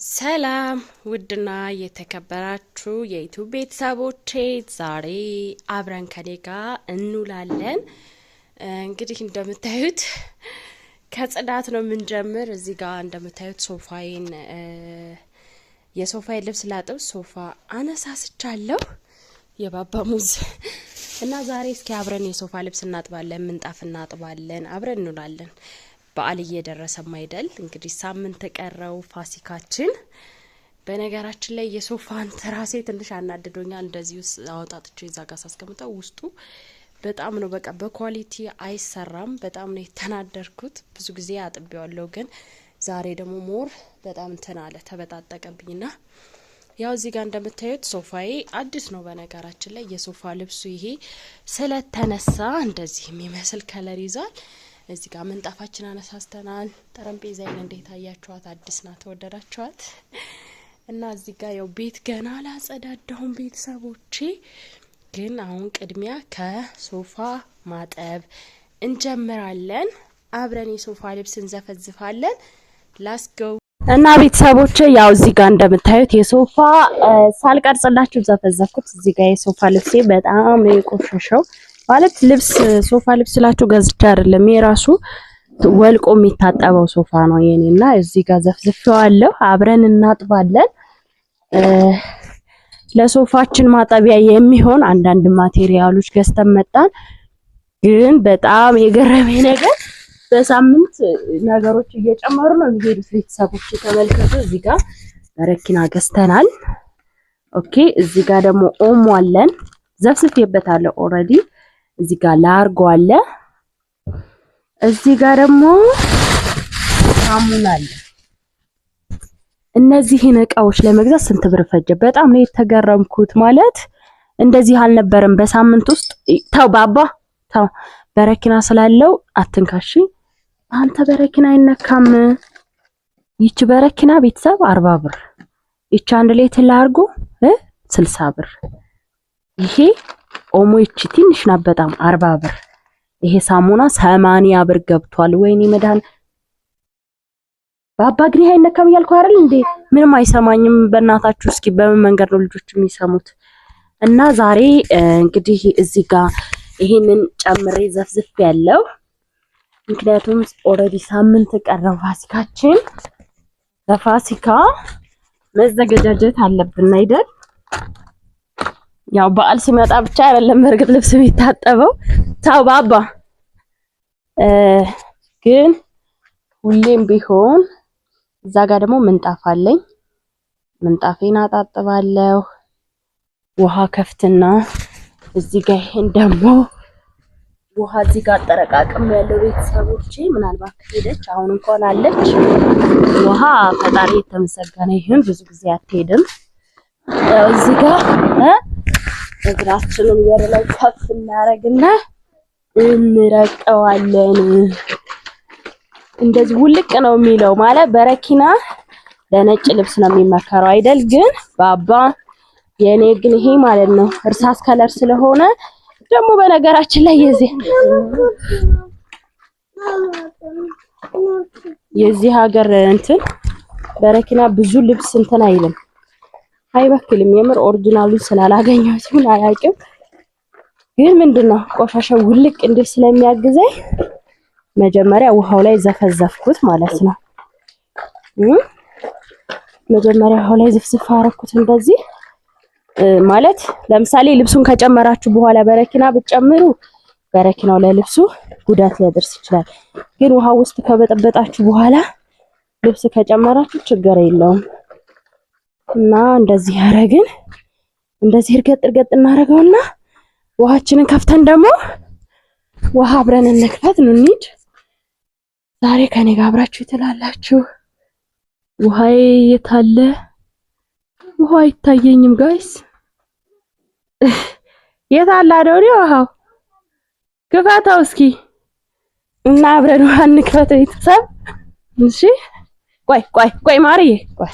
ሰላም ውድና የተከበራችሁ የዩቲዩብ ቤተሰቦቼ ዛሬ አብረን ከኔ ጋር እንውላለን። እንግዲህ እንደምታዩት ከጽዳት ነው የምንጀምር። እዚህ ጋር እንደምታዩት የሶፋዬን ልብስ ላጥብ ሶፋ አነሳስቻለሁ። የባባ ሙዝ እና ዛሬ እስኪ አብረን የሶፋ ልብስ እናጥባለን፣ ምንጣፍ እናጥባለን፣ አብረን እንውላለን። በዓል እየደረሰ ማይደል እንግዲህ ሳምንት ተቀረው ፋሲካችን። በነገራችን ላይ የሶፋን ትራሴ ትንሽ አናድዶኛል። እንደዚህ አወጣጥቼ እዛ ጋር ሳስቀምጠው ውስጡ በጣም ነው በቃ በኳሊቲ አይሰራም። በጣም ነው የተናደርኩት። ብዙ ጊዜ አጥቤዋለሁ፣ ግን ዛሬ ደግሞ ሞር በጣም እንትን አለ ተበጣጠቀብኝና ያው እዚህ ጋር እንደምታዩት ሶፋዬ አዲስ ነው። በነገራችን ላይ የሶፋ ልብሱ ይሄ ስለተነሳ እንደዚህ የሚመስል ከለር ይዟል። እዚህ ጋር ምንጣፋችን አነሳስተናል። ጠረጴዛዬን እንዴት አያችኋት? አዲስ ናት፣ ተወደዳችኋት? እና እዚህ ጋር ያው ቤት ገና አላጸዳዳሁም ቤተሰቦቼ፣ ግን አሁን ቅድሚያ ከሶፋ ማጠብ እንጀምራለን። አብረን የሶፋ ልብስ እንዘፈዝፋለን። ላስገው እና ቤተሰቦቼ ያው እዚህ ጋር እንደምታዩት የሶፋ ሳልቀርጽላችሁ ዘፈዘፍኩት። እዚህ ጋር የሶፋ ልብሴ በጣም የቆሸሸው ማለት ልብስ ሶፋ ልብስ ስላችሁ ገዝቼ አይደለም፣ የራሱ ወልቆ የሚታጠበው ሶፋ ነው የኔና እዚህ ጋር ዘፍዝፌዋለሁ። አብረን እናጥባለን። ለሶፋችን ማጠቢያ የሚሆን አንዳንድ ማቴሪያሎች ገዝተን መጣን። ግን በጣም የገረመኝ ነገር በሳምንት ነገሮች እየጨመሩ ነው የሚሄዱት። ቤተሰቦች ተመልከቱ። እዚህ ጋር በረኪና ገዝተናል። ኦኬ። እዚህ ጋር ደግሞ ኦሞ አለን፣ ዘፍዝፌበታለሁ ኦሬዲ። እዚህ ጋር ላርጎ አለ። እዚህ ጋር ደግሞ ሳሙና አለ። እነዚህን እቃዎች ለመግዛት ስንት ብር ፈጀ? በጣም ነው የተገረምኩት። ማለት እንደዚህ አልነበረም በሳምንት ውስጥ። ተው ባባ ተው፣ በረኪና ስላለው አትንካሽ አንተ። በረኪና አይነካም። ይቺ በረኪና ቤተሰብ 40 ብር፣ ይቺ አንድ ሌትር ላርጎ 60 ብር። ይሄ ኦሞ ይቺ ትንሽ ናት በጣም 40 ብር። ይሄ ሳሙና 80 ብር ገብቷል። ወይኔ መዳን ባባ ግን ይሄ አይነካም እያልኩ አይደል እንዴ? ምንም አይሰማኝም። በእናታችሁ እስኪ በምን መንገድ ነው ልጆች የሚሰሙት? እና ዛሬ እንግዲህ እዚህ ጋር ይሄንን ጨምሬ ዘፍዝፍ ያለው ምክንያቱም ኦሬዲ ሳምንት ቀረው ፋሲካችን። ለፋሲካ መዘጋጀት አለብን አይደል? ያው በዓል ሲመጣ ብቻ አይደለም እርግጥ ልብስ የሚታጠበው። ታው ባባ ግን ሁሌም ቢሆን እዛ ጋር ደግሞ ምንጣፍ አለኝ። ምንጣፌን አጣጥባለሁ። ውሃ ከፍትና እዚህ ጋር ይሄን ደግሞ ውሃ እዚህ ጋር አጠረቃቅም ያለው ቤተሰቦቼ። ምናልባት ሄደች አሁን እንኳን አለች ውሃ። ፈጣሪ የተመሰገነ ይሁን። ብዙ ጊዜ አትሄድም። ያው እዚህ ጋር እግራችንን ወደ ላይ ከፍ እናረግና እንረቀዋለን። እንደዚህ ውልቅ ነው የሚለው ማለት በረኪና ለነጭ ልብስ ነው የሚመከረው አይደል? ግን ባባ የኔ ግን ይሄ ማለት ነው እርሳስ ከለር ስለሆነ ደግሞ በነገራችን ላይ የዚህ ሀገር እንትን በረኪና ብዙ ልብስ እንትን አይልም፣ አይበክልም። የምር ኦሪጂናሉን ስላላገኘው ሲሆን አያውቅም። ግን ምንድነው ቆሻሻው ውልቅ እንዲል ስለሚያግዘኝ መጀመሪያ ውሃው ላይ ዘፈዘፍኩት ማለት ነው። መጀመሪያ ውሃው ላይ ዝፍዝፍ አረኩት እንደዚህ ማለት ለምሳሌ ልብሱን ከጨመራችሁ በኋላ በረኪና ብትጨምሩ በረኪናው ለልብሱ ጉዳት ሊያደርስ ይችላል። ግን ውሃ ውስጥ ከበጠበጣችሁ በኋላ ልብስ ከጨመራችሁ ችግር የለውም። እና እንደዚህ ያረግን እንደዚህ እርገጥ እናረገውና ውሃችንን ከፍተን ደግሞ ውሃ አብረን እንክፈት ነው እንሂድ። ዛሬ ከኔ ጋር አብራችሁ ትላላችሁ። ውሃዬ የታለ? ውሃ አይታየኝም ጋይስ። የታለ አዶኒ? ውሃው ክፈተው እስኪ እና አብረን ውሃ እንክፈት ቤተሰብ። እሺ ቆይ ማርዬ ቆይ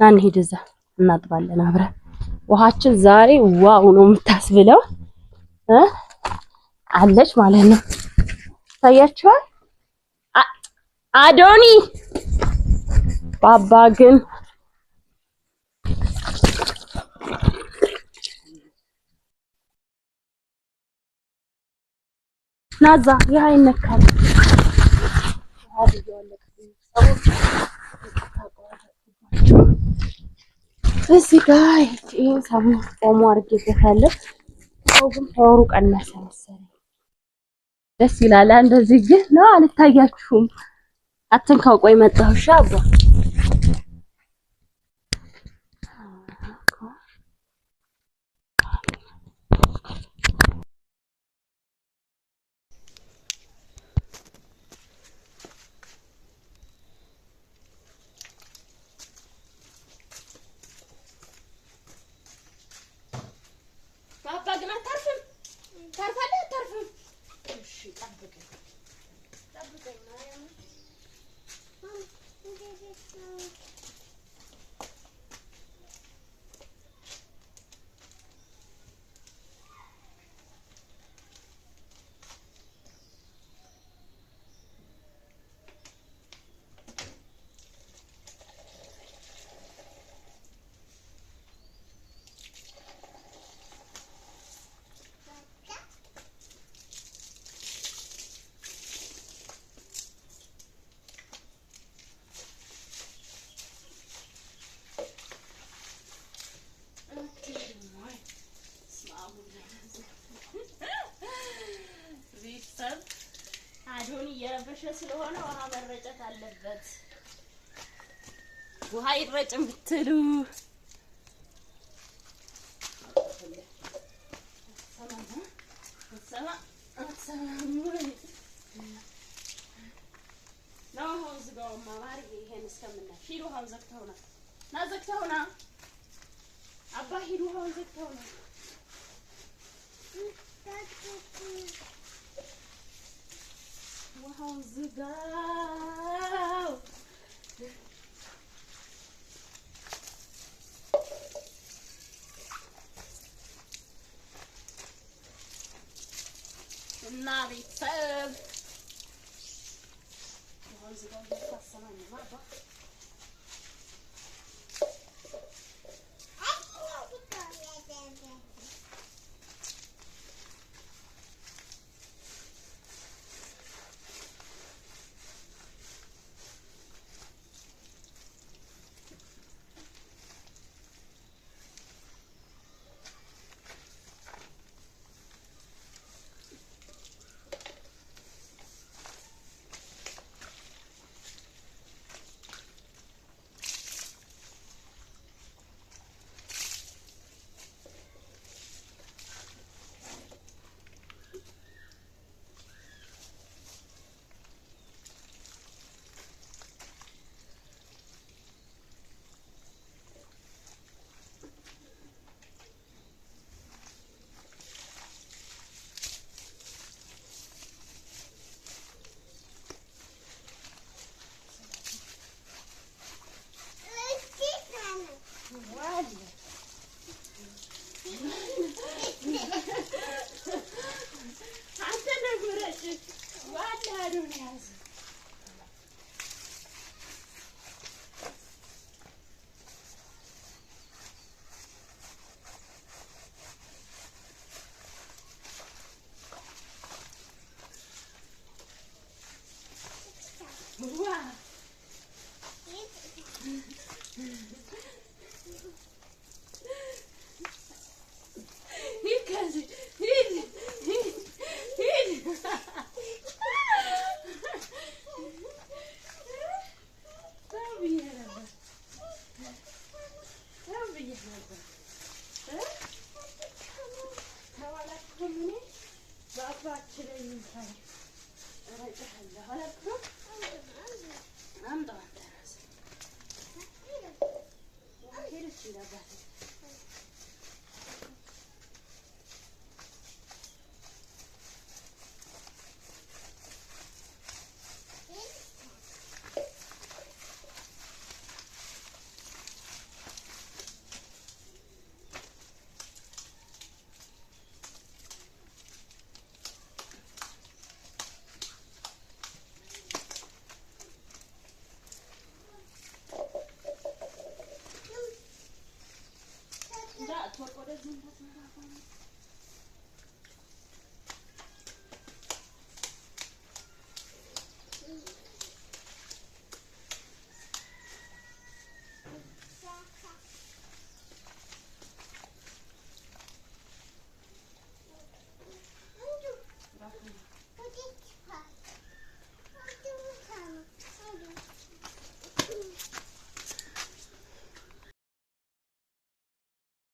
አንሂድ፣ እዛ እናጥባለን አብረን። ውሃችን ዛሬ ዋው ነው የምታስብለው አለች ማለት ነው። ታያችኋል። አዶኒ ባባ ግን ናዛ ይሄ አይነካም። እዚህ ጋር ይሄን ሳሙና ቆሞ አድርጌበታለሁ። ሰው ግን ተወሩ ቀነሰ መሰለኝ። ደስ ይላል። እንደዚህ ግን ነው አልታያችሁም። አትንካው። ቆይ መጣሁ። እሺ አባ ባባ ግን አታርፍም። ታርፋለህ አታርፍም? እሺ ጠብቀኝ ማርያም አዶኒ እየረበሸ ስለሆነ ውሃ መረጨት አለበት። ውሃ ይረጭም ብትሉ አባ ሂዱ ውሃውን ዘግተው ነው። ውሃውን ዝጋው። እና ቤተሰብ ውሃውን ዝጋው። ታሰማኝ ማባ